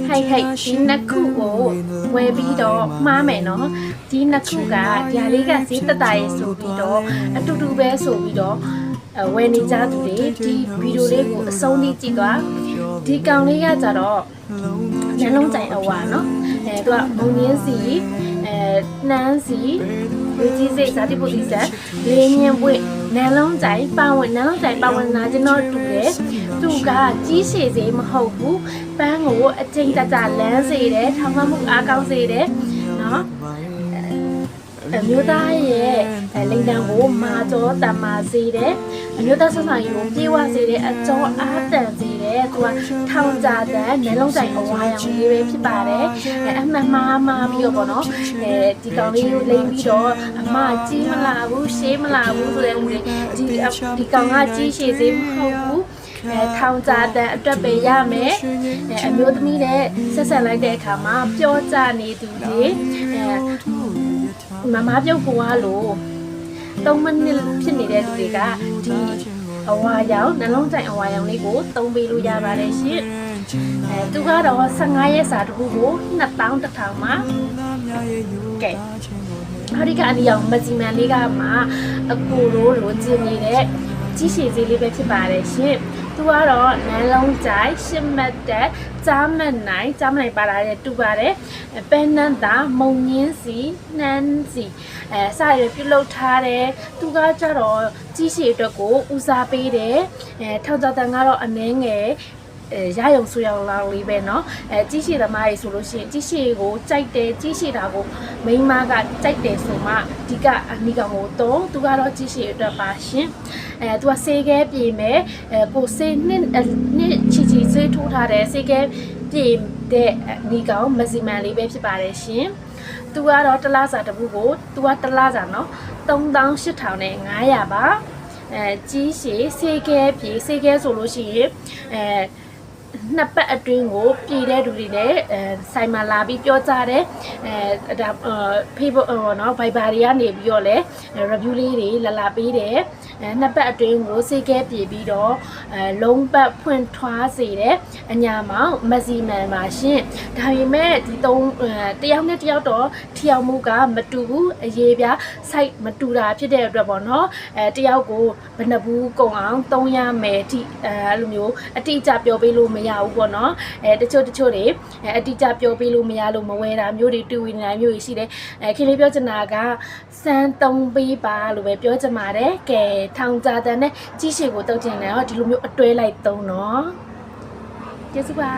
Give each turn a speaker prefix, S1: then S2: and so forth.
S1: Hay hayဒီနှစ်ခုကိုဝယ်ပြီးတော့မှားမယ်နော်ဒီနှစ်ခုကຢာလေးကဈေးတက်တာရေးဆိုပြီးတော့အတူတူပဲဆိုပြီးတော့ဝယ်နေကြသူတွေဒီဗီဒီယိုလေးကိုအဆုံးထိကြည့်သွားဒီကောင်လေးကကြတော့နှလုံးကြိုင်အဝါနော်သူကမုံရင်းစီနှမ်းစီလူကြီးစိတ်ဇာတိပုတိဇက်လေးညင်ပွင့်နှလုံးကြိုင်ပါဝင်နှလုံးကြိုင်ပါဝင်နာကျွန်တော်တူတယ်သူကကြီးရှည်စေမဟုတ်ဘူးပန်းကိုအချိန်တကြလန်းစေတယ်ထောင်မမှုအားကောင်းစေတယ်နော်အမျိုးသားရဲ့လိန်တန်ကိုမာကျော်တမာစေတယ်အမျိုးသားဆက်ဆံရေးကိုပြေဝစေတယ်အကျော်အားတန်စေတယ်သူကထောင်ကြတဲ့နှလုံးကြိုင်အဝါရောင်လေးပဲဖြစ်ပါတယ်အမှန်မှားပြီးတော့ပေါ့နော်ဒီကောင်လေးကိုလိန်ပြီးတော့အမကြီးမလာဘူးရှေးမလာဘူးဆိုတဲ့ဦးလေးဒီကောင်ကကြီးရှည်စေမဟုတ်ဘူးထောင်ကြတဲ့အတွက်ပဲရမယ်အမျိုးသမီးနဲ့ဆက်ဆက်လိုက်တဲ့အခါမှာပြောကြနေသူတွေမမပြုတ်ပွားလို့3မိနစ်ဖြစ်နေတဲ့လူတွေကဒီအဝါရောင်နှလုံးကြိုင်အဝါရောင်လေးကိုသုံးပေးလို့ရပါတယ်ရှင်သူကတော့15ရက်စာတခုကို2100မှာကဲဟာဒီကအနီရောင်မစီမန်လေးကမှအကူလိုလိုချင်နေတဲ့ကြီးရှည်စေးလေးပဲဖြစ်ပါတယ်ရှင်သူကတော့နှလုံးကြိုင်ရှစ်မတ်တက်ကြားမနိုင်ပါလာတဲ့တူပါတယ်ပန်းနန်းသာမုံညင်းစီနှမ်းစီစရပြုတ်ထားတယ်သူကကြတော့ကြီးရှည်အတွက်ကိုဦးစားပေးတယ်ထောက်ကြတန်ကတော့အနှဲငယ်ရယုံဆူရောင်လောင်လေးပဲเนาะကြီးရှည်သမားကြီးဆိုလို့ရှိရင်ကြီးရှည်ကိုကြိုက်တယ်ကြီးရှည်တာကိုမိန်းမကကြိုက်တယ်ဆိုမှဒီကအနိကောင်ကိုတော့သူကတော့ကြီးရှည်အတွက်ပါရှင်သူကစေခဲပြေမယ်ကိုစေနှစ်ချီစေးထိုးထားတယ်စေခဲပြေတဲ့ဒီကောင်မစီမန်လေးပဲဖြစ်ပါတယ်ရှင်သူကတော့တစ်လစာတစ်ခုကိုသူကတစ်လစာเนาะ38,500ပါကြီးရှည်စေခဲပြေစေခဲဆိုလို့ရှိရင်နှစ်ပတ်အတွင်းကိုပြည်တဲ့လူတွေနဲ့ဆိုင်မှာလာပြီးပြောကြတယ်ဒါ Facebook เนาะ Viber တွေကနေပြီးတော့လဲ review လေးတွေလာပေးတယ်နှစ်ပတ်အတွင်းကိုစေခဲပြည်ပြီးတော့လုံးပတ်ဖွင့်ထွားစေတယ်အညာမောင်မစီမန်ပါရှင်ဒါပေမဲ့ဒီတယောက်နဲ့တယောက်တော့ထီအောင်မှုကမတူဘူးအရေးပြ site မတူတာဖြစ်တဲ့အတွက်ပေါ့เนาะတယောက်ကိုဘယ်နှဘူးကုန်အောင်300မယ်ဒီအဲ့လိုမျိုးအတိအကျပြောပေးလို့မရဘူးပေါ့နော်တချို့တွေအတိအကျပြောပေးလို့မရလို့မဝဲတာမျိုးတွေတူဝင်နေတာမျိုးတွေရှိတယ်ခင်လေးပြောချင်တာကစမ်း3ပေးပါလို့ပဲပြောချင်ပါတယ်ကဲထောင်ကြတဲ့နဲ့ကြီးရှည်ကိုတုတ်ချင်တယ်ဟောဒီလိုမျိုးအတွဲလိုက်သုံးနော်ကျေးဇူးပါ